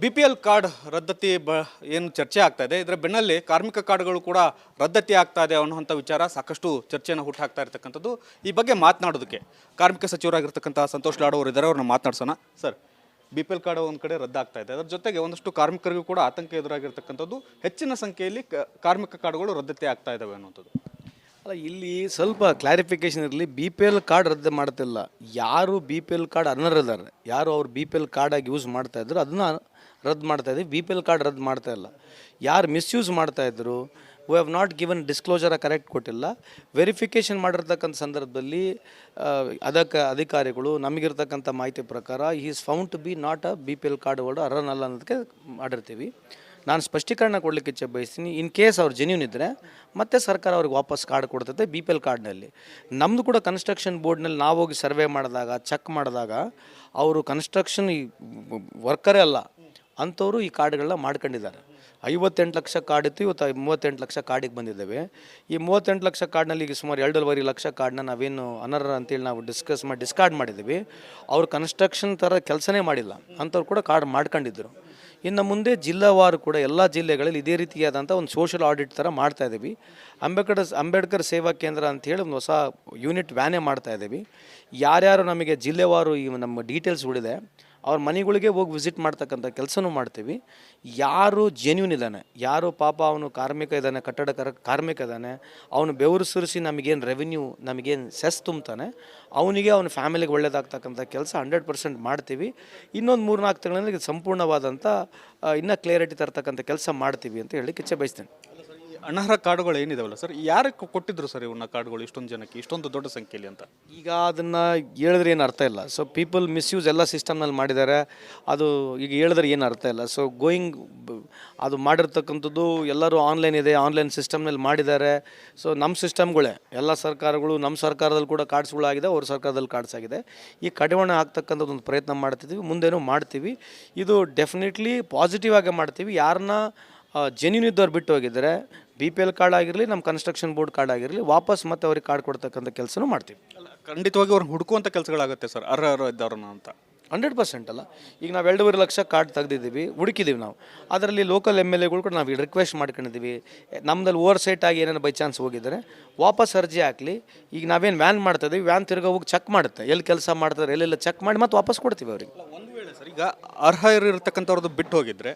BPL card ರದ್ದತಿ ಏನು ಚರ್ಚೆ ಆಗ್ತಾ ಇದೆ, ಇದರ ಬೆನ್ನಲ್ಲೇ ಕಾರ್ಮಿಕ ಕಾರ್ಡ್ಗಳು ಕೂಡ ರದ್ದತಿ ಆಗ್ತಾ ಇದೆ ಅನ್ನುವಂಥ ವಿಚಾರ ಸಾಕಷ್ಟು ಚರ್ಚೆಯನ್ನು ಹುಟ್ಟುಹಾಕ್ತಾ ಇರತಕ್ಕಂಥದ್ದು. ಈ ಬಗ್ಗೆ ಮಾತನಾಡೋದಕ್ಕೆ ಕಾರ್ಮಿಕ ಸಚಿವರಾಗಿರ್ತಕ್ಕಂಥ ಸಂತೋಷ್ ಲಾಡ್ ಅವರು ಇದ್ದಾರೆ, ಅವ್ರನ್ನ ಮಾತನಾಡ್ಸೋಣ. ಸರ್, BPL ಕಾರ್ಡ್ ಒಂದು ಕಡೆ ರದ್ದಾಗ್ತಾ ಇದೆ, ಅದರ ಜೊತೆಗೆ ಒಂದಷ್ಟು ಕಾರ್ಮಿಕರಿಗೂ ಕೂಡ ಆತಂಕ ಎದುರಾಗಿರ್ತಕ್ಕಂಥದ್ದು, ಹೆಚ್ಚಿನ ಸಂಖ್ಯೆಯಲ್ಲಿ ಕಾರ್ಮಿಕ ಕಾರ್ಡ್ಗಳು ರದ್ದತಿ ಆಗ್ತಾ ಇದ್ದಾವೆ ಅನ್ನುವಂಥದ್ದು. ಅಲ್ಲ, ಇಲ್ಲಿ ಸ್ವಲ್ಪ ಕ್ಲಾರಿಫಿಕೇಶನ್ ಇರಲಿ. BPL ಕಾರ್ಡ್ ರದ್ದು ಮಾಡ್ತಿಲ್ಲ. ಯಾರು BPL ಕಾರ್ಡ್ ಅನರ್ ಇದ್ದಾರೆ, ಯಾರು ಅವ್ರು BPL ಕಾರ್ಡಾಗಿ ಯೂಸ್ ಮಾಡ್ತಾಯಿದ್ರು ಅದನ್ನು ರದ್ದು ಮಾಡ್ತಾಯಿದ್ವಿ. BPL ಕಾರ್ಡ್ ರದ್ದು ಮಾಡ್ತಾ ಇಲ್ಲ. ಯಾರು ಮಿಸ್ಯೂಸ್ ಮಾಡ್ತಾಯಿದ್ರು, we have not given disclosure correct ಕೊಟ್ಟಿಲ್ಲ. ವೆರಿಫಿಕೇಷನ್ ಮಾಡಿರ್ತಕ್ಕಂಥ ಸಂದರ್ಭದಲ್ಲಿ ಅದಕ್ಕೆ ಅಧಿಕಾರಿಗಳು ನಮಗಿರ್ತಕ್ಕಂಥ ಮಾಹಿತಿ ಪ್ರಕಾರ is found to be not a BPL card holder, ಅರ್ಹನಲ್ಲ ಅನ್ನೋದಕ್ಕೆ ಮಾಡಿರ್ತೀವಿ. ನಾನು ಸ್ಪಷ್ಟೀಕರಣ ಕೊಡಲಿಕ್ಕೆ ಇಚ್ಛೆ ಬಯಸ್ತೀನಿ. ಇನ್ ಕೇಸ್ ಅವ್ರು ಜೆನ್ಯೂನ್ ಇದ್ದರೆ ಮತ್ತೆ ಸರ್ಕಾರ ಅವ್ರಿಗೆ ವಾಪಸ್ ಕಾರ್ಡ್ ಕೊಡ್ತೈತೆ BPL ಕಾರ್ಡ್ನಲ್ಲಿ. ನಮ್ಮದು ಕೂಡ ಕನ್ಸ್ಟ್ರಕ್ಷನ್ ಬೋರ್ಡ್ನಲ್ಲಿ ನಾವು ಹೋಗಿ ಸರ್ವೆ ಮಾಡಿದಾಗ, ಚೆಕ್ ಮಾಡಿದಾಗ ಅವರು ಕನ್ಸ್ಟ್ರಕ್ಷನ್ ವರ್ಕರೇ ಅಲ್ಲ ಅಂಥವರು ಈ ಕಾರ್ಡ್ಗಳನ್ನ ಮಾಡ್ಕೊಂಡಿದ್ದಾರೆ. 58 ಲಕ್ಷ ಕಾರ್ಡ್ ಇತ್ತು, ಇವತ್ತು 38 ಲಕ್ಷ ಕಾರ್ಡಿಗೆ ಬಂದಿದ್ದೇವೆ. ಈ 38 ಲಕ್ಷ ಕಾರ್ಡ್ನಲ್ಲಿ ಈಗ ಸುಮಾರು 2.5 ಲಕ್ಷ ಕಾರ್ಡ್ನ ನಾವೇನು ಅನರ್ಹ ಅಂತೇಳಿ ನಾವು ಡಿಸ್ಕಾರ್ಡ್ ಮಾಡಿದ್ದೀವಿ. ಅವ್ರು ಕನ್ಸ್ಟ್ರಕ್ಷನ್ ಥರ ಕೆಲಸನೇ ಮಾಡಿಲ್ಲ, ಅಂಥವ್ರು ಕೂಡ ಕಾರ್ಡ್ ಮಾಡ್ಕೊಂಡಿದ್ದರು. ಇನ್ನು ಮುಂದೆ ಜಿಲ್ಲಾವಾರು ಕೂಡ ಎಲ್ಲ ಜಿಲ್ಲೆಗಳಲ್ಲಿ ಇದೇ ರೀತಿಯಾದಂಥ ಒಂದು ಸೋಷಲ್ ಆಡಿಟ್ ಥರ ಮಾಡ್ತಾಯಿದ್ದೀವಿ. ಅಂಬೇಡ್ಕರ್ ಸೇವಾ ಕೇಂದ್ರ ಅಂಥೇಳಿ ಒಂದು ಹೊಸ ಯೂನಿಟ್ ವ್ಯಾನೇ ಮಾಡ್ತಾಯಿದ್ದೀವಿ. ಯಾರ್ಯಾರು ನಮಗೆ ಜಿಲ್ಲೆವಾರು ಈ ನಮ್ಮ ಡೀಟೇಲ್ಸ್ ಉಳಿದೆ ಅವ್ರ ಮನೆಗಳಿಗೆ ಹೋಗಿ ವಿಸಿಟ್ ಮಾಡ್ತಕ್ಕಂಥ ಕೆಲಸನೂ ಮಾಡ್ತೀವಿ. ಯಾರು ಜೆನ್ಯೂನ್ ಇದ್ದಾನೆ, ಯಾರು ಪಾಪ ಅವನು ಕಾರ್ಮಿಕ ಇದ್ದಾನೆ, ಕಟ್ಟಡ ಕಾರ್ಮಿಕ ಇದ್ದಾನೆ, ಅವನು ಬೆವರು ಸುರಿಸಿ ನಮಗೇನು ರೆವಿನ್ಯೂ, ನಮಗೇನು ಸೆಸ್ ತುಂಬ್ತಾನೆ, ಅವನಿಗೆ ಅವನ ಫ್ಯಾಮಿಲಿಗೆ ಒಳ್ಳೇದಾಗ್ತಕ್ಕಂಥ ಕೆಲಸ 100% ಮಾಡ್ತೀವಿ. ಇನ್ನೊಂದು 3-4 ತಿಂಗಳಲ್ಲಿ ಸಂಪೂರ್ಣವಾದಂಥ ಇನ್ನೂ ಕ್ಲಿಯರಿಟಿ ತರ್ತಕ್ಕಂಥ ಕೆಲಸ ಮಾಡ್ತೀವಿ ಅಂತ ಹೇಳಲಿಕ್ಕೆ ಇಚ್ಛೆ ಬಯಸ್ತೇನೆ. ಅನರ್ಹ ಕಾರ್ಡ್ಗಳು ಏನಿದಾವಲ್ಲ ಸರ್, ಯಾರಕ್ಕೆ ಕೊಟ್ಟಿದ್ರು ಸರ್ ಇವನ್ನ ಕಾರ್ಡ್ಗಳು ಇಷ್ಟೊಂದು ಜನಕ್ಕೆ, ಇಷ್ಟೊಂದು ದೊಡ್ಡ ಸಂಖ್ಯೆಯಲ್ಲಿ ಅಂತ? ಈಗ ಅದನ್ನು ಹೇಳಿದ್ರೆ ಏನು ಅರ್ಥ ಇಲ್ಲ. ಸೊ ಪೀಪಲ್ ಮಿಸ್ಯೂಸ್ ಎಲ್ಲ ಸಿಸ್ಟಮ್ನಲ್ಲಿ ಮಾಡಿದ್ದಾರೆ. ಅದು ಈಗ ಹೇಳಿದ್ರೆ ಏನು ಅರ್ಥ ಇಲ್ಲ. ಸೊ ಅದು ಮಾಡಿರ್ತಕ್ಕಂಥದ್ದು ಎಲ್ಲರೂ ಆನ್ಲೈನ್ ಇದೆ, ಆನ್ಲೈನ್ ಸಿಸ್ಟಮ್ನಲ್ಲಿ ಮಾಡಿದ್ದಾರೆ. ಸೊ ನಮ್ಮ ಸಿಸ್ಟಮ್ಗಳೇ ಎಲ್ಲ ಸರ್ಕಾರಗಳು, ನಮ್ಮ ಸರ್ಕಾರದಲ್ಲಿ ಕೂಡ ಕಾರ್ಡ್ಸ್ಗಳಾಗಿದೆ, ಅವ್ರ ಸರ್ಕಾರದಲ್ಲಿ ಕಾರ್ಡ್ಸ್ ಆಗಿದೆ. ಈ ಕಡಿವಾಣ ಆಗ್ತಕ್ಕಂಥದ್ದು ಒಂದು ಪ್ರಯತ್ನ ಮಾಡ್ತಿದ್ದೀವಿ, ಮುಂದೇನೂ ಮಾಡ್ತೀವಿ. ಇದು ಡೆಫಿನೆಟ್ಲಿ ಪಾಸಿಟಿವ್ ಆಗಿ ಮಾಡ್ತೀವಿ. ಯಾರನ್ನ ಜೆನ್ಯೂನ್ ಇದ್ದವ್ರು ಬಿಟ್ಟು ಹೋಗಿದ್ದಾರೆ, BPL ಕಾರ್ಡ್ ಆಗಿರಲಿ, ನಮ್ಮ ಕನ್ಸ್ಟ್ರಕ್ಷನ್ ಬೋರ್ಡ್ ಕಾರ್ಡ್ ಆಗಿರಲಿ, ವಾಪಸ್ ಮತ್ತೆ ಅವ್ರಿಗೆ ಕಾರ್ಡ್ ಕೊಡ್ತಕ್ಕಂಥ ಕೆಲಸನೂ ಮಾಡ್ತೀವಿ. ಖಂಡಿತವಾಗಿ ಅವ್ರನ್ನ ಹುಡುಕುವಂಥ ಕೆಲಸಗಳಾಗುತ್ತೆ ಸರ್, ಅರ್ಹ ಇದ್ದವ್ರನ್ನ ಅಂತ. 100% ಅಲ್ಲ. ಈಗ ನಾವು 2.5 ಲಕ್ಷ ಕಾರ್ಡ್ ತೆಗೆದಿದ್ದೀವಿ, ಹುಡುಕಿದ್ದೀವಿ ನಾವು. ಅದರಲ್ಲಿ ಲೋಕಲ್ MLAಗಳು ಕೂಡ ನಾವು ರಿಕ್ವೆಸ್ಟ್ ಮಾಡ್ಕೊಂಡಿದ್ದೀವಿ. ನಮ್ಮದಲ್ಲಿ ಓವರ್ ಸೈಟ್ ಆಗಿ ಏನೇನು ಬೈ ಚಾನ್ಸ್ ಹೋಗಿದ್ದಾರೆ ವಾಪಸ್ ಅರ್ಜಿ ಹಾಕಲಿ. ಈಗ ನಾವೇನು ವ್ಯಾನ್ ಮಾಡ್ತಾಯಿದ್ದೀವಿ, ವ್ಯಾನ್ ತಿರ್ಗಾ ಹೋಗಿ ಚೆಕ್ ಮಾಡುತ್ತೆ, ಎಲ್ಲಿ ಕೆಲಸ ಮಾಡ್ತಾರೆ ಎಲ್ಲೆಲ್ಲ ಚೆಕ್ ಮಾಡಿ ಮತ್ತೆ ವಾಪಸ್ ಕೊಡ್ತೀವಿ ಅವ್ರಿಗೆ. ಒಂದು ವೇಳೆ ಸರ್, ಈಗ ಅರ್ಹ ಇರತಕ್ಕಂಥವ್ರದ್ದು ಬಿಟ್ಟು ಹೋಗಿದ್ರೆ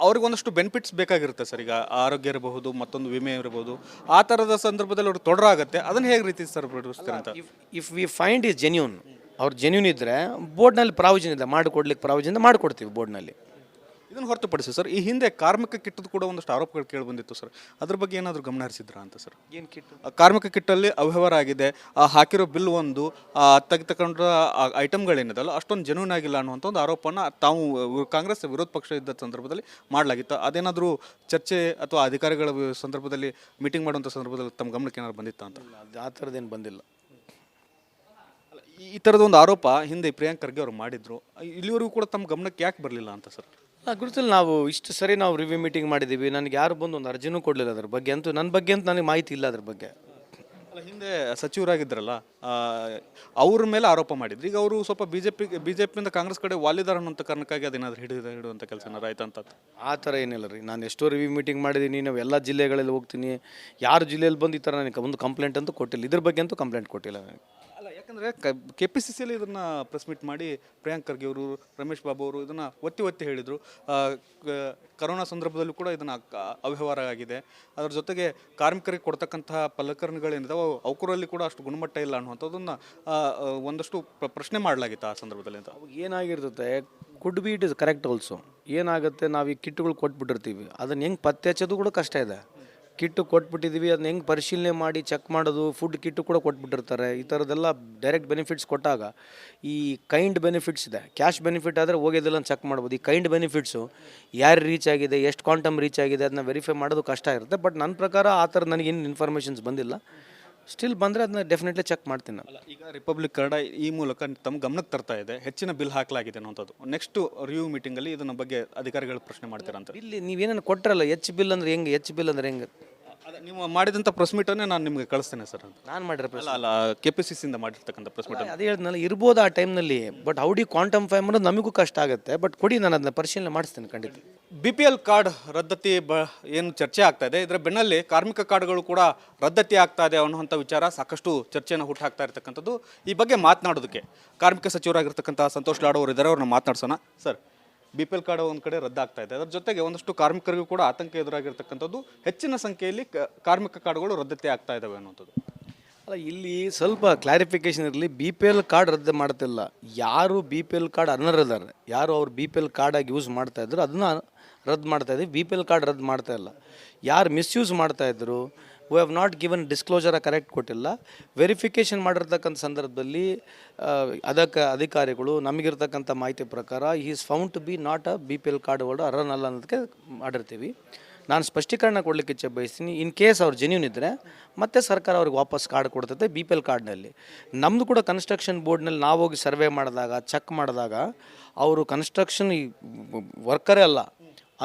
ಅವ್ರಿಗೆ ಒಂದಷ್ಟು ಬೆನಿಫಿಟ್ಸ್ ಬೇಕಾಗಿರುತ್ತೆ ಸರ್. ಈಗ ಆರೋಗ್ಯ ಇರಬಹುದು, ಮತ್ತೊಂದು ವಿಮೆ ಇರಬಹುದು, ಆ ಥರದ ಸಂದರ್ಭದಲ್ಲಿ ಅವ್ರಿಗೆ ತೊಡರಾಗುತ್ತೆ. ಅದನ್ನು ಹೇಗೆ ರೀತಿ ಸರ್ ಬಿಡಿಸ್ತಾರೆ ಅಂತ? If we find is genuine, ಅವ್ರು ಜೆನ್ಯೂನ್ ಇದ್ದರೆ ಬೋರ್ಡ್ನಲ್ಲಿ ಪ್ರಾವಿಷನ್ ಇದೆ, ಮಾಡಿಕೊಡ್ಲಿಕ್ಕೆ ಪ್ರಾವಿಷನ್ ಮಾಡಿಕೊಡ್ತೀವಿ ಬೋರ್ಡ್ನಲ್ಲಿ. ಇದನ್ನು ಹೊರತುಪಡಿಸಿ ಸರ್, ಈ ಹಿಂದೆ ಕಾರ್ಮಿಕ ಕಿಟ್ಟದ್ದು ಕೂಡ ಒಂದಷ್ಟು ಆರೋಪಗಳು ಕೇಳಿ ಬಂದಿತ್ತು ಸರ್, ಅದ್ರ ಬಗ್ಗೆ ಏನಾದರೂ ಗಮನ ಹರಿಸಿದ್ರಾ ಅಂತ ಸರ್? ಏನು ಕಿಟ್ಟು? ಕಾರ್ಮಿಕ ಕಿಟ್ಟಲ್ಲಿ ಅವ್ಯವಹಾರ ಆಗಿದೆ, ಹಾಕಿರೋ ಬಿಲ್ ಒಂದು, ತೆಗೆದುಕೊಂಡ ಐಟಮ್ಗಳೇನಿದಲ್ಲ ಅಷ್ಟೊಂದು ಜೆನ್ಯೂನ್ ಆಗಿಲ್ಲ ಅನ್ನುವಂಥ ಒಂದು ಆರೋಪನ ತಾವು ಕಾಂಗ್ರೆಸ್ ವಿರೋಧ ಪಕ್ಷ ಇದ್ದ ಸಂದರ್ಭದಲ್ಲಿ ಮಾಡಲಾಗಿತ್ತು. ಅದೇನಾದರೂ ಚರ್ಚೆ ಅಥವಾ ಅಧಿಕಾರಿಗಳ ಸಂದರ್ಭದಲ್ಲಿ ಮೀಟಿಂಗ್ ಮಾಡುವಂಥ ಸಂದರ್ಭದಲ್ಲಿ ತಮ್ಮ ಗಮನಕ್ಕೆ ಏನಾದ್ರು ಬಂದಿತ್ತಾ ಅಂತ? ಆ ಥರದ್ದೇನು ಬಂದಿಲ್ಲ. ಈ ಥರದ ಒಂದು ಆರೋಪ ಹಿಂದೆ ಪ್ರಿಯಾಂಕ್ ಖರ್ಗೆ ಅವರು ಮಾಡಿದ್ರು, ಇಲ್ಲಿವರೆಗೂ ಕೂಡ ತಮ್ಮ ಗಮನಕ್ಕೆ ಯಾಕೆ ಬರಲಿಲ್ಲ ಅಂತ ಸರ್? ಗುರುತಿಲ್ಲ. ನಾವು ಇಷ್ಟು ಸರಿ ನಾವು ರಿವ್ಯೂ ಮೀಟಿಂಗ್ ಮಾಡಿದ್ದೀವಿ. ನನಗೆ ಯಾರು ಬಂದು ಒಂದು ಅರ್ಜಿನೂ ಕೊಡಲಿಲ್ಲ ಅದ್ರ ಬಗ್ಗೆ. ಅಂತೂ ನನ್ನ ಬಗ್ಗೆ ಅಂತ ನನಗೆ ಮಾಹಿತಿ ಇಲ್ಲ ಅದ್ರ ಬಗ್ಗೆ. ಅಲ್ಲ, ಹಿಂದೆ ಸಚಿವರಾಗಿದ್ದರಲ್ಲ, ಅವ್ರ ಮೇಲೆ ಆರೋಪ ಮಾಡಿದ್ರು. ಈಗ ಅವರು ಸ್ವಲ್ಪ ಬಿಜೆಪಿಯಿಂದ ಕಾಂಗ್ರೆಸ್ ಕಡೆ ವಾಲಿದಾರ ಅನ್ನೋಂಥ ಕಾರಣಕ್ಕಾಗಿ ಅದೇನಾದ್ರು ಹಿಡಿಯುವಂಥ ಕೆಲಸ ಏನಾರು ಆಯ್ತು ಅಂತ? ಆ ಥರ ಏನಿಲ್ಲ ರೀ. ನಾನು ಎಷ್ಟೋ ರಿವ್ಯೂ ಮೀಟಿಂಗ್ ಮಾಡಿದ್ದೀನಿ, ನಾವು ಎಲ್ಲ ಜಿಲ್ಲೆಗಳಲ್ಲಿ ಹೋಗ್ತೀನಿ. ಯಾರು ಜಿಲ್ಲೆಯಲ್ಲಿ ಬಂದು ಈ ಥರ ನನಗೆ ಒಂದು ಕಂಪ್ಲೇಂಟ್ ಅಂತೂ ಕೊಟ್ಟಿಲ್ಲ, ಇದ್ರ ಬಗ್ಗೆ ಅಂತೂ ಕಂಪ್ಲೇಂಟ್ ಕೊಟ್ಟಿಲ್ಲ ನನಗೆ. ಅಲ್ಲ, ಯಾಕಂದರೆ KPCCಯಲ್ಲಿ ಇದನ್ನು ಪ್ರೆಸ್ ಮೀಟ್ ಮಾಡಿ ಪ್ರಿಯಾಂಕ್ ಖರ್ಗೆ ಅವರು, ರಮೇಶ್ ಬಾಬು ಅವರು ಇದನ್ನು ಒತ್ತಿ ಹೇಳಿದರು. ಕರೋನಾ ಸಂದರ್ಭದಲ್ಲೂ ಕೂಡ ಇದನ್ನು ಅವ್ಯವಹಾರ ಆಗಿದೆ. ಅದರ ಜೊತೆಗೆ ಕಾರ್ಮಿಕರಿಗೆ ಕೊಡ್ತಕ್ಕಂತಹ ಸಲಕರಣೆಗಳೇನಿದಾವೆ ಅವಕರಲ್ಲಿ ಕೂಡ ಅಷ್ಟು ಗುಣಮಟ್ಟ ಇಲ್ಲ ಅನ್ನುವಂಥದ್ದನ್ನು ಒಂದಷ್ಟು ಪ್ರಶ್ನೆ ಮಾಡಲಾಗಿತ್ತು ಆ ಸಂದರ್ಭದಲ್ಲಿ ಅಂತ. ಏನಾಗಿರ್ತದೆ, could be it is correct also. ಏನಾಗುತ್ತೆ, ನಾವು ಈ ಕಿಟ್ಗಳು ಕೊಟ್ಬಿಟ್ಟಿರ್ತೀವಿ, ಅದನ್ನು ಹೆಂಗೆ ಪತ್ತೆ ಹಚ್ಚೋದು ಕೂಡ ಕಷ್ಟ ಇದೆ. ಕಿಟ್ಟು ಕೊಟ್ಬಿಟ್ಟಿದ್ದೀವಿ, ಅದನ್ನ ಹೆಂಗೆ ಪರಿಶೀಲನೆ ಮಾಡಿ ಚೆಕ್ ಮಾಡೋದು, ಫುಡ್ ಕಿಟ್ಟು ಕೂಡ ಕೊಟ್ಬಿಟ್ಟಿರ್ತಾರೆ. ಈ ಥರದ್ದೆಲ್ಲ ಡೈರೆಕ್ಟ್ ಬೆನಿಫಿಟ್ಸ್ ಕೊಟ್ಟಾಗ ಈ ಕೈಂಡ್ ಬೆನಿಫಿಟ್ಸ್ ಇದೆ. ಕ್ಯಾಶ್ ಬೆನಿಫಿಟ್ ಆದರೆ ಹೋಗೋದಿಲ್ಲ ಅಂತ ಚೆಕ್ ಮಾಡ್ಬೋದು. ಈ ಕೈಂಡ್ ಬೆನಿಫಿಟ್ಸು ಯಾರು ರೀಚ್ ಆಗಿದೆ, ಎಷ್ಟು ಕ್ವಾಂಟಮ್ ರೀಚ್ ಆಗಿದೆ ಅದನ್ನ ವೆರಿಫೈ ಮಾಡೋದು ಕಷ್ಟ ಇರುತ್ತೆ. ಬಟ್ ನನ್ನ ಪ್ರಕಾರ ಆ ಥರ ನನಗೇನು ಇನ್ಫಾರ್ಮೇಷನ್ಸ್ ಬಂದಿಲ್ಲ. ಸ್ಟಿಲ್ ಬಂದರೆ ಅದನ್ನ ಡೆಫಿನೆಟ್ಲಿ ಚೆಕ್ ಮಾಡ್ತೀನಿ ನಾನು. ಈಗ ರಿಪಬ್ಲಿಕ್ ಕಾರ್ಡ್ ಈ ಮೂಲಕ ತಮ್ಮ ಗಮನಕ್ಕೆ ತರ್ತಾ ಇದೆ, ಹೆಚ್ಚಿನ ಬಿಲ್ ಹಾಕಲಾಗಿದೆ ಅನ್ನೋಂಥದ್ದು. ನೆಕ್ಸ್ಟ್ ರಿವ್ಯೂ ಮೀಟಿಂಗಲ್ಲಿ ಇದನ್ನ ಬಗ್ಗೆ ಅಧಿಕಾರಿಗಳು ಪ್ರಶ್ನೆ ಮಾಡ್ತೀರಾ ಅಂತ? ಇಲ್ಲಿ ನೀವೇನೇನು ಕೊಟ್ಟರಲ್ಲ, ಬಿಲ್ ಅಂದರೆ ಹೆಂಗೆ, ಬಿಲ್ ಅಂದರೆ ಹೆಂಗೆ? ನೀವು ಮಾಡಿದಂಥ ಪ್ರೆಸ್ ಮೀಟನ್ನೇ ನಾನು ನಿಮಗೆ ಕಳಿಸ್ತೇನೆ ಸರ್ ಅಂತ. ನಾನು ಮಾಡಿರೋ ಅಲ್ಲ ಅಲ್ಲ KPCC ಇಂದ ಮಾಡಿರ್ತಕ್ಕಂಥ ಪ್ರೆಸ್ ಮೀಟ್. ಅದೇ ಹೇಳಿದ್ನಲ್ಲ, ಇರ್ಬೋದು ಆ ಟೈಮ್ನಲ್ಲಿ. ಬಟ್ ಹೌಡಿ ಕ್ವಾಂಟಮ್ ಫೈಮ್ ಅನ್ನೋದು ನಮಗೂ ಕಷ್ಟ ಆಗುತ್ತೆ. ಬಟ್ ಕೊಡಿ, ನಾನು ಅದನ್ನ ಪರಿಶೀಲನೆ ಮಾಡಿಸ್ತೇನೆ ಖಂಡಿತ. BPL ಕಾರ್ಡ್ ರದ್ದತಿ ಏನು ಚರ್ಚೆ ಆಗ್ತಾ ಇದೆ, ಇದರ ಬೆನ್ನಲ್ಲಿ ಕಾರ್ಮಿಕ ಕಾರ್ಡ್ಗಳು ಕೂಡ ರದ್ದತಿ ಆಗ್ತಾ ಇದೆ ಅನ್ನುವಂಥ ವಿಚಾರ ಸಾಕಷ್ಟು ಚರ್ಚೆಯನ್ನು ಹುಟ್ಟಾಕ್ತಾ ಇರ್ತಕ್ಕಂಥದ್ದು. ಈ ಬಗ್ಗೆ ಮಾತನಾಡೋದಕ್ಕೆ ಕಾರ್ಮಿಕ ಸಚಿವರಾಗಿರ್ತಕ್ಕಂಥ ಸಂತೋಷ್ ಲಾಡ್ ಅವರು ಇದ್ದಾರೆ, ಅವ್ರನ್ನ ಮಾತನಾಡ್ಸೋಣ. ಸರ್, BPL ಕಾರ್ಡ್ ಒಂದು ಕಡೆ ರದ್ದಾಗ್ತಾ ಇದೆ, ಅದರ ಜೊತೆಗೆ ಒಂದಷ್ಟು ಕಾರ್ಮಿಕರಿಗೂ ಕೂಡ ಆತಂಕ ಎದುರಾಗಿರ್ತಕ್ಕಂಥದ್ದು, ಹೆಚ್ಚಿನ ಸಂಖ್ಯೆಯಲ್ಲಿ ಕಾರ್ಮಿಕ ಕಾರ್ಡ್ಗಳು ರದ್ದತಿ ಆಗ್ತಾ ಇದ್ದಾವೆ ಅನ್ನುವಂಥದ್ದು. ಅಲ್ಲ, ಇಲ್ಲಿ ಸ್ವಲ್ಪ ಕ್ಲಾರಿಫಿಕೇಶನ್ ಇರಲಿ. BPL ಕಾರ್ಡ್ ರದ್ದು ಮಾಡ್ತಿಲ್ಲ. ಯಾರು BPL ಕಾರ್ಡ್ ಅನರ್ ಇದ್ದಾರೆ, ಯಾರು ಅವ್ರು BPL ಕಾರ್ಡಾಗಿ ಯೂಸ್ ಮಾಡ್ತಾ ಇದ್ರು ಅದನ್ನ ರದ್ದು ಮಾಡ್ತಾ ಇದ್ದೀವಿ. BPL ಕಾರ್ಡ್ ರದ್ದು ಮಾಡ್ತಾ ಇಲ್ಲ. ಯಾರು ಮಿಸ್ಯೂಸ್ ಮಾಡ್ತಾ ಇದ್ರು, we have not given disclosure correct ಕೊಟ್ಟಿಲ್ಲ. ವೆರಿಫಿಕೇಷನ್ ಮಾಡಿರ್ತಕ್ಕಂಥ ಸಂದರ್ಭದಲ್ಲಿ ಅಧಿಕಾರಿಗಳು ನಮಗಿರ್ತಕ್ಕಂಥ ಮಾಹಿತಿ ಪ್ರಕಾರ is found to be not a BPL card holder, ಅರ್ಹನಲ್ಲ ಅನ್ನೋದಕ್ಕೆ ಮಾಡಿರ್ತೀವಿ. ನಾನು ಸ್ಪಷ್ಟೀಕರಣ ಕೊಡಲಿಕ್ಕೆ ಇಚ್ಛೆ ಬಯಸ್ತೀನಿ. ಇನ್ ಕೇಸ್ ಅವ್ರು ಜೆನ್ಯೂನ್ ಇದ್ದರೆ ಮತ್ತೆ ಸರ್ಕಾರ ಅವ್ರಿಗೆ ವಾಪಸ್ ಕಾರ್ಡ್ ಕೊಡ್ತೈತೆ BPL ಕಾರ್ಡ್ನಲ್ಲಿ. ನಮ್ಮದು ಕೂಡ ಕನ್ಸ್ಟ್ರಕ್ಷನ್ ಬೋರ್ಡ್ನಲ್ಲಿ ನಾವು ಹೋಗಿ ಸರ್ವೆ ಮಾಡಿದಾಗ, ಚೆಕ್ ಮಾಡಿದಾಗ ಅವರು ಕನ್ಸ್ಟ್ರಕ್ಷನ್ ವರ್ಕರೇ ಅಲ್ಲ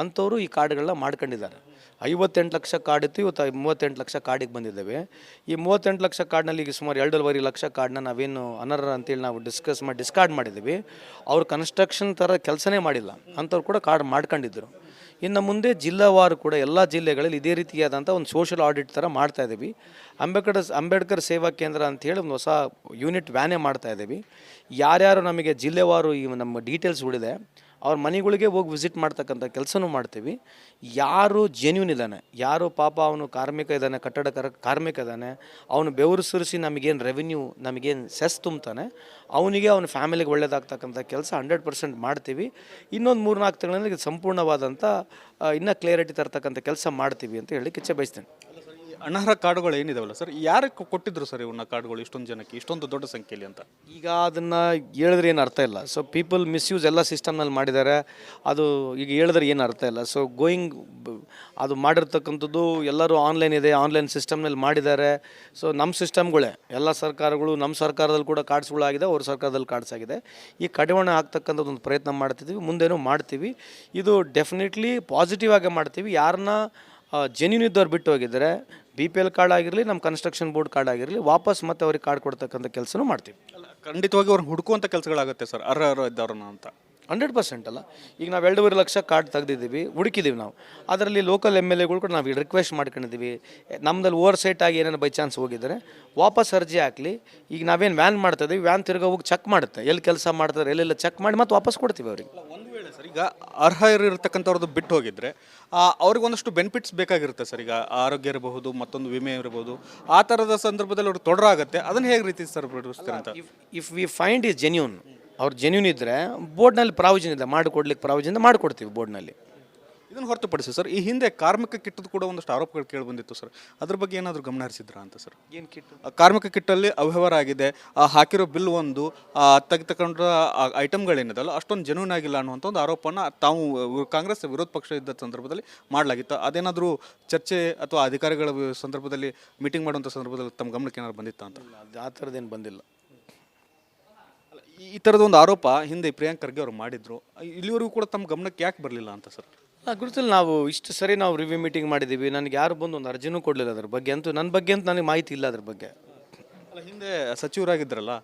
ಅಂಥವರು ಈ ಕಾರ್ಡ್ಗಳನ್ನ ಮಾಡ್ಕೊಂಡಿದ್ದಾರೆ. 58 ಲಕ್ಷ ಕಾರ್ಡ್ ಇತ್ತು, ಇವತ್ತು 38 ಲಕ್ಷ ಕಾರ್ಡಿಗೆ ಬಂದಿದ್ದಾವೆ. ಈ 38 ಲಕ್ಷ ಕಾರ್ಡ್ನಲ್ಲಿ ಈಗ ಸುಮಾರು 2.5 ಲಕ್ಷ ಕಾರ್ಡ್ನ ನಾವೇನು ಅನರ್ಹ ಅಂತೇಳಿ ನಾವು ಡಿಸ್ಕಾರ್ಡ್ ಮಾಡಿದ್ದೀವಿ. ಅವ್ರು ಕನ್ಸ್ಟ್ರಕ್ಷನ್ ಥರ ಕೆಲಸನೇ ಮಾಡಿಲ್ಲ, ಅಂಥವ್ರು ಕೂಡ ಕಾರ್ಡ್ ಮಾಡ್ಕೊಂಡಿದ್ದರು. ಇನ್ನು ಮುಂದೆ ಜಿಲ್ಲಾವಾರು ಕೂಡ ಎಲ್ಲ ಜಿಲ್ಲೆಗಳಲ್ಲಿ ಇದೇ ರೀತಿಯಾದಂಥ ಒಂದು ಸೋಷಲ್ ಆಡಿಟ್ ಥರ ಮಾಡ್ತಾಯಿದ್ದೀವಿ. ಅಂಬೇಡ್ಕರ್ ಸೇವಾ ಕೇಂದ್ರ ಅಂಥೇಳಿ ಒಂದು ಹೊಸ ಯೂನಿಟ್ ವ್ಯಾನೇ ಮಾಡ್ತಾಯಿದ್ದೀವಿ. ಯಾರ್ಯಾರು ನಮಗೆ ಜಿಲ್ಲೆವಾರು ಈ ನಮ್ಮ ಡೀಟೇಲ್ಸ್ ಉಳಿದೆ ಅವ್ರ ಮನೆಗಳಿಗೆ ಹೋಗಿ ವಿಸಿಟ್ ಮಾಡ್ತಕ್ಕಂಥ ಕೆಲಸನೂ ಮಾಡ್ತೀವಿ. ಯಾರು ಜೆನ್ಯೂನ್ ಇದ್ದಾನೆ, ಯಾರು ಪಾಪ ಅವನು ಕಾರ್ಮಿಕ ಇದ್ದಾನೆ, ಕಟ್ಟಡ ಕಾರ್ಮಿಕ ಇದ್ದಾನೆ, ಅವನು ಬೆವರು ಸುರಿಸಿ ನಮಗೇನು ರೆವಿನ್ಯೂ, ನಮಗೇನು ಸೆಸ್ ತುಂಬ್ತಾನೆ, ಅವನಿಗೆ ಅವನ ಫ್ಯಾಮಿಲಿಗೆ ಒಳ್ಳೇದಾಗ್ತಕ್ಕಂಥ ಕೆಲಸ 100% ಮಾಡ್ತೀವಿ. ಇನ್ನೊಂದು 3-4 ತಿಂಗಳಲ್ಲಿ ಸಂಪೂರ್ಣವಾದಂಥ ಇನ್ನೂ ಕ್ಲಿಯರಿಟಿ ತರ್ತಕ್ಕಂಥ ಕೆಲಸ ಮಾಡ್ತೀವಿ ಅಂತ ಹೇಳಲಿಕ್ಕೆ ಇಚ್ಛೆ ಬಯಸ್ತೇನೆ. ಅನರ್ಹ ಕಾರ್ಡ್ಗಳು ಏನಿದಾವಲ್ಲ ಸರ್, ಯಾರಿಗೆ ಕೊಟ್ಟಿದ್ರು ಸರ್ ಇವನ್ನ ಕಾರ್ಡ್ಗಳು ಇಷ್ಟೊಂದು ಜನಕ್ಕೆ, ಇಷ್ಟೊಂದು ದೊಡ್ಡ ಸಂಖ್ಯೆಯಲ್ಲಿ ಅಂತ? ಈಗ ಅದನ್ನು ಹೇಳಿದ್ರೆ ಏನು ಅರ್ಥ ಇಲ್ಲ. ಸೊ ಪೀಪಲ್ ಮಿಸ್ಯೂಸ್ ಎಲ್ಲ ಸಿಸ್ಟಮ್ನಲ್ಲಿ ಮಾಡಿದ್ದಾರೆ. ಅದು ಈಗ ಹೇಳಿದ್ರೆ ಏನು ಅರ್ಥ ಇಲ್ಲ. ಸೊ ಅದು ಮಾಡಿರ್ತಕ್ಕಂಥದ್ದು ಎಲ್ಲರೂ ಆನ್ಲೈನ್ ಇದೆ, ಆನ್ಲೈನ್ ಸಿಸ್ಟಮ್ನಲ್ಲಿ ಮಾಡಿದ್ದಾರೆ. ಸೊ ನಮ್ಮ ಸಿಸ್ಟಮ್ಗಳೇ ಎಲ್ಲ ಸರ್ಕಾರಗಳು, ನಮ್ಮ ಸರ್ಕಾರದಲ್ಲಿ ಕೂಡ ಕಾರ್ಡ್ಸ್ಗಳಾಗಿದೆ, ಅವ್ರ ಸರ್ಕಾರದಲ್ಲಿ ಕಾರ್ಡ್ಸ್ ಆಗಿದೆ. ಈ ಕಡಿವಾಣ ಆಗ್ತಕ್ಕಂಥದ್ದು ಒಂದು ಪ್ರಯತ್ನ ಮಾಡ್ತಿದ್ದೀವಿ, ಮುಂದೇನೂ ಮಾಡ್ತೀವಿ. ಇದು ಡೆಫಿನೆಟ್ಲಿ ಪಾಸಿಟಿವ್ ಆಗಿ ಮಾಡ್ತೀವಿ. ಯಾರನ್ನ ಜೆನ್ಯೂನ್ ಇದ್ದವ್ರು ಬಿಟ್ಟು ಹೋಗಿದ್ದಾರೆ, BPL ಕಾರ್ಡ್ ಆಗಿರಲಿ, ನಮ್ಮ ಕನ್ಸ್ಟ್ರಕ್ಷನ್ ಬೋರ್ಡ್ ಕಾರ್ಡ್ ಆಗಿರಲಿ, ವಾಪಸ್ ಮತ್ತೆ ಅವ್ರಿಗೆ ಕಾರ್ಡ್ ಕೊಡ್ತಕ್ಕಂಥ ಕೆಲಸನೂ ಮಾಡ್ತೀವಿ. ಖಂಡಿತವಾಗಿ ಅವ್ರನ್ನ ಹುಡುಕುವಂಥ ಕೆಲಸಗಳಾಗುತ್ತೆ ಸರ್, ಅರ್ಹ ಇದ್ದವ್ರನ್ನ ಅಂತ. 100% ಅಲ್ಲ. ಈಗ ನಾವು 2.5 ಲಕ್ಷ ಕಾರ್ಡ್ ತೆಗೆದಿದ್ದೀವಿ, ಹುಡುಕಿದ್ದೀವಿ ನಾವು. ಅದರಲ್ಲಿ ಲೋಕಲ್ MLAಗಳು ಕೂಡ ನಾವು ರಿಕ್ವೆಸ್ಟ್ ಮಾಡ್ಕೊಂಡಿದ್ದೀವಿ. ನಮ್ಮದಲ್ಲಿ ಓವರ್ಸೈಟ್ ಆಗಿ ಏನೇನು ಬೈ ಚಾನ್ಸ್ ಹೋಗಿದ್ದಾರೆ ವಾಪಸ್ ಅರ್ಜಿ ಹಾಕಲಿ. ಈಗ ನಾವೇನು ವ್ಯಾನ್ ಮಾಡ್ತಾಯಿದ್ದೀವಿ, ವ್ಯಾನ್ ತಿರ್ಗಾ ಹೋಗಿ ಚೆಕ್ ಮಾಡುತ್ತೆ, ಎಲ್ಲಿ ಕೆಲಸ ಮಾಡ್ತಾರೆ ಎಲ್ಲೆಲ್ಲ ಚೆಕ್ ಮಾಡಿ ಮತ್ತೆ ವಾಪಸ್ ಕೊಡ್ತೀವಿ ಅವ್ರಿಗೆ. ಒಂದು ವೇಳೆ ಸರ್, ಈಗ ಅರ್ಹ ಇರತಕ್ಕಂಥವ್ರದ್ದು ಬಿಟ್ಟು ಹೋಗಿದ್ರೆ ಅವ್ರಿಗೆ ಒಂದಷ್ಟು ಬೆನಿಫಿಟ್ಸ್ ಬೇಕಾಗಿರುತ್ತೆ ಸರ್. ಈಗ ಆರೋಗ್ಯ ಇರಬಹುದು, ಮತ್ತೊಂದು ವಿಮೆ ಇರಬಹುದು, ಆ ಥರದ ಸಂದರ್ಭದಲ್ಲಿ ಅವ್ರಿಗೆ ತೊಡರಾಗುತ್ತೆ. ಅದನ್ನು ಹೇಗೆ ರೀತಿ ಸರ್ ಬಿಡಿಸ್ತಾರೆ ಅಂತ? If we find is genuine, ಅವ್ರು ಜೆನ್ಯೂನ್ ಇದ್ದರೆ ಬೋರ್ಡ್ನಲ್ಲಿ ಪ್ರಾವಿಷನ್ ಇದೆ, ಮಾಡಿಕೊಡ್ಲಿಕ್ಕೆ ಪ್ರಾವಿಷನ್ ಮಾಡಿಕೊಡ್ತೀವಿ ಬೋರ್ಡ್ನಲ್ಲಿ. ಇದನ್ನು ಹೊರತುಪಡಿಸಿ ಸರ್, ಈ ಹಿಂದೆ ಕಾರ್ಮಿಕ ಕಿಟ್ಟದ್ದು ಕೂಡ ಒಂದಷ್ಟು ಆರೋಪಗಳು ಕೇಳಿ ಬಂದಿತ್ತು ಸರ್, ಅದ್ರ ಬಗ್ಗೆ ಏನಾದರೂ ಗಮನ ಹರಿಸಿದ್ರಾ ಅಂತ ಸರ್? ಏನು ಕಿಟ್ಟು? ಕಾರ್ಮಿಕ ಕಿಟ್ಟಲ್ಲಿ ಅವ್ಯವಹಾರ ಆಗಿದೆ, ಹಾಕಿರೋ ಬಿಲ್ ಒಂದು ತೆಗೆದುಕೊಂಡ್ರ ಐಟಮ್ಗಳೇನಿದಲ್ಲ ಅಷ್ಟೊಂದು ಜೆನ್ಯೂನ್ ಆಗಿಲ್ಲ ಅನ್ನುವಂಥ ಒಂದು ಆರೋಪನ ತಾವು ಕಾಂಗ್ರೆಸ್ ವಿರೋಧ ಪಕ್ಷ ಇದ್ದ ಸಂದರ್ಭದಲ್ಲಿ ಮಾಡಲಾಗಿತ್ತು. ಅದೇನಾದರೂ ಚರ್ಚೆ ಅಥವಾ ಅಧಿಕಾರಿಗಳ ಸಂದರ್ಭದಲ್ಲಿ ಮೀಟಿಂಗ್ ಮಾಡುವಂಥ ಸಂದರ್ಭದಲ್ಲಿ ತಮ್ಮ ಗಮನಕ್ಕೆ ಏನಾದ್ರು ಬಂದಿತ್ತ ಅಂತ? ಆ ಥರದ್ದೇನು ಬಂದಿಲ್ಲ. ಈ ಥರದ ಒಂದು ಆರೋಪ ಹಿಂದೆ ಪ್ರಿಯಾಂಕ್ ಖರ್ಗೆ ಅವರು ಮಾಡಿದ್ರು, ಇಲ್ಲಿವರೆಗೂ ಕೂಡ ತಮ್ಮ ಗಮನಕ್ಕೆ ಯಾಕೆ ಬರಲಿಲ್ಲ ಅಂತ ಸರ್? ಗುರುತಿಲ್ಲ. ನಾವು ಇಷ್ಟು ಸರಿ ನಾವು ರಿವ್ಯೂ ಮೀಟಿಂಗ್ ಮಾಡಿದ್ದೀವಿ, ನನಗೆ ಯಾರು ಬಂದು ಒಂದು ಅರ್ಜಿನೂ ಕೊಡಲಿಲ್ಲ ಅದ್ರ ಬಗ್ಗೆ. ಅಂತೂ ನನ್ನ ಬಗ್ಗೆ ಅಂತ ನನಗೆ ಮಾಹಿತಿ ಇಲ್ಲ ಅದ್ರ ಬಗ್ಗೆ. ಅಲ್ಲ, ಹಿಂದೆ ಸಚಿವರಾಗಿದ್ರಲ್ಲ,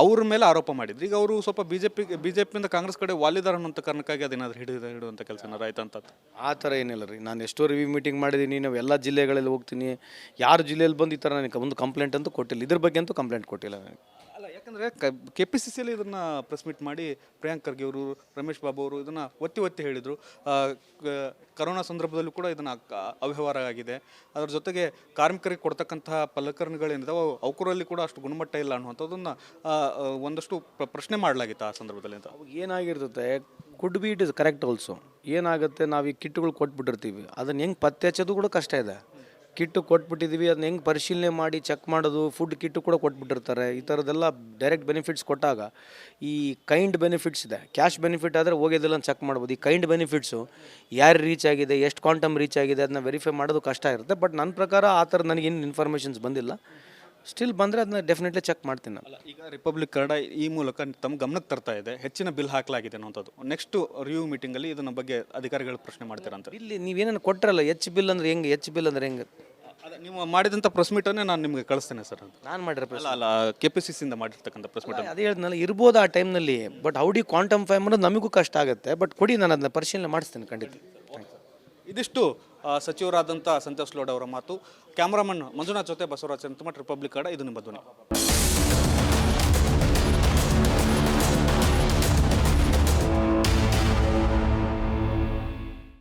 ಅವ್ರ ಮೇಲೆ ಆರೋಪ ಮಾಡಿದ್ರು. ಈಗ ಅವರು ಸ್ವಲ್ಪ ಬಿಜೆಪಿಯಿಂದ ಕಾಂಗ್ರೆಸ್ ಕಡೆ ವಾಲಿದಾರ ಅನ್ನೋಂಥ ಕಾರಣಕ್ಕಾಗಿ ಅದೇನಾದ್ರು ಹಿಡಿಯುವಂಥ ಕೆಲಸ ಏನಾರು ಆಯ್ತು ಅಂತ? ಆ ಥರ ಏನಿಲ್ಲ ರೀ. ನಾನು ಎಷ್ಟೋ ರಿವ್ಯೂ ಮೀಟಿಂಗ್ ಮಾಡಿದ್ದೀನಿ, ನಾವು ಎಲ್ಲ ಜಿಲ್ಲೆಗಳಲ್ಲಿ ಹೋಗ್ತೀನಿ. ಯಾರು ಜಿಲ್ಲೆಯಲ್ಲಿ ಬಂದು ಈ ಥರ ನನಗೆ ಒಂದು ಕಂಪ್ಲೇಂಟ್ ಅಂತೂ ಕೊಟ್ಟಿಲ್ಲ, ಇದ್ರ ಬಗ್ಗೆ ಅಂತೂ ಕಂಪ್ಲೇಂಟ್ ಕೊಟ್ಟಿಲ್ಲ ನನಗೆ. ಅಲ್ಲ, ಯಾಕಂದರೆ KPCCಯಲ್ಲಿ ಇದನ್ನು ಪ್ರೆಸ್ ಮೀಟ್ ಮಾಡಿ ಪ್ರಿಯಾಂಕ್ ಖರ್ಗೆ ಅವರು, ರಮೇಶ್ ಬಾಬು ಅವರು ಇದನ್ನು ಒತ್ತಿ ಹೇಳಿದರು. ಕರೋನಾ ಸಂದರ್ಭದಲ್ಲೂ ಕೂಡ ಇದನ್ನು ಅವ್ಯವಹಾರ ಆಗಿದೆ. ಅದರ ಜೊತೆಗೆ ಕಾರ್ಮಿಕರಿಗೆ ಕೊಡ್ತಕ್ಕಂತಹ ಸಲಕರಣೆಗಳೇನಿದಾವೆ ಅವಕರಲ್ಲಿ ಕೂಡ ಅಷ್ಟು ಗುಣಮಟ್ಟ ಇಲ್ಲ ಅನ್ನುವಂಥದ್ದನ್ನು ಒಂದಷ್ಟು ಪ್ರಶ್ನೆ ಮಾಡಲಾಗಿತ್ತು ಆ ಸಂದರ್ಭದಲ್ಲಿ ಅಂತ. ಏನಾಗಿರ್ತದೆ, could be it is correct also. ಏನಾಗುತ್ತೆ, ನಾವು ಈ ಕಿಟ್ಗಳು ಕೊಟ್ಬಿಟ್ಟಿರ್ತೀವಿ, ಅದನ್ನು ಹೆಂಗೆ ಪತ್ತೆ ಹಚ್ಚೋದು ಕೂಡ ಕಷ್ಟ ಇದೆ. ಕಿಟ್ಟು ಕೊಟ್ಬಿಟ್ಟಿದ್ದೀವಿ, ಅದನ್ನ ಹೆಂಗೆ ಪರಿಶೀಲನೆ ಮಾಡಿ ಚೆಕ್ ಮಾಡೋದು, ಫುಡ್ ಕಿಟ್ಟು ಕೂಡ ಕೊಟ್ಬಿಟ್ಟಿರ್ತಾರೆ. ಈ ಥರದ್ದೆಲ್ಲ ಡೈರೆಕ್ಟ್ ಬೆನಿಫಿಟ್ಸ್ ಕೊಟ್ಟಾಗ ಈ ಕೈಂಡ್ ಬೆನಿಫಿಟ್ಸ್ ಇದೆ. ಕ್ಯಾಶ್ ಬೆನಿಫಿಟ್ ಆದರೆ ಹೋಗೋದಿಲ್ಲ ಚೆಕ್ ಮಾಡ್ಬೋದು. ಈ ಕೈಂಡ್ ಬೆನಿಫಿಟ್ಸು ಯಾರು ರೀಚ್ ಆಗಿದೆ, ಎಷ್ಟು ಕ್ವಾಂಟಮ್ ರೀಚ್ ಆಗಿದೆ ಅದನ್ನ ವೆರಿಫೈ ಮಾಡೋದು ಕಷ್ಟ ಇರುತ್ತೆ. ಬಟ್ ನನ್ನ ಪ್ರಕಾರ ಆ ಥರ ನನಗೇನು ಇನ್ಫಾರ್ಮೇಷನ್ಸ್ ಬಂದಿಲ್ಲ. ಸ್ಟಿಲ್ ಬಂದರೆ ಅದನ್ನ ಡೆಫಿನೆಟ್ಲಿ ಚೆಕ್ ಮಾಡ್ತೀನಿ ನಾನು. ಅಲ್ಲ, ಈಗ ರಿಪಬ್ಲಿಕ್ ಕನ್ನಡ ಈ ಮೂಲಕ ತಮ್ಮ ಗಮನಕ್ಕೆ ತರ್ತಾ ಇದೆ, ಹೆಚ್ಚಿನ ಬಿಲ್ ಹಾಕಲಾಗಿದೆ ಅನ್ನೋಂಥದ್ದು. ನೆಕ್ಸ್ಟ್ ರಿವ್ಯೂ ಮೀಟಿಂಗಲ್ಲಿ ಇದನ್ನ ಬಗ್ಗೆ ಅಧಿಕಾರಿಗಳು ಪ್ರಶ್ನೆ ಮಾಡ್ತೀರಾ ಅಂತ. ಇಲ್ಲಿ ನೀವೇನೇನು ಕೊಟ್ಟರಲ್ಲ ಎಚ್ ಬಿಲ್ ಅಂದ್ರೆ ಹೆಂಗೆ, ಎಚ್ ಬಿಲ್ ಅಂದ್ರೆ ಹೆಂಗೆ ಅದೇ ನೀವು ಮಾಡಿದಂಥ ಪ್ರೆಸ್ ಮೀಟನ್ನೇ ನಾನು ನಿಮಗೆ ಕಳಿಸ್ತೇನೆ ಸರ್ ಅಂತ. ನಾನು ಮಾಡಿರೋ ಅಲ್ಲ ಅಲ್ಲ KPCC ಇಂದ ಮಾಡಿರ್ತಕ್ಕಂಥ ಪ್ರೆಸ್ ಮೀಟ್. ಅದೇ ಹೇಳಿದ್ನಲ್ಲ ಇರ್ಬೋದು ಆ ಟೈಮ್ನಲ್ಲಿ, ಬಟ್ ಹೌಡಿ ಕ್ವಾಂಟಮ್ ಫೈಮ್ ಅನ್ನೋದು ನಮಗೂ ಕಷ್ಟ ಆಗುತ್ತೆ. ಬಟ್ ಕೊಡಿ, ನಾನು ಅದನ್ನ ಪರಿಶೀಲನೆ ಮಾಡಿಸ್ತೀನಿ ಖಂಡಿತ. ಇದಿಷ್ಟು ಸಚಿವರಾದಂಥ ಸಂತೋಷ್ ಲೋಡ್ ಅವರ ಮಾತು. ಕ್ಯಾಮ್ರಾಮನ್ ಮಂಜುನಾಥ್ ಜೊತೆ ಬಸವರಾಜ್ ಚಂದ್ರಮಠ್, ರಿಪಬ್ಲಿಕ್ ಕನ್ನಡ, ಇದು ನಿಮ್ಮ ಧ್ವನಿ.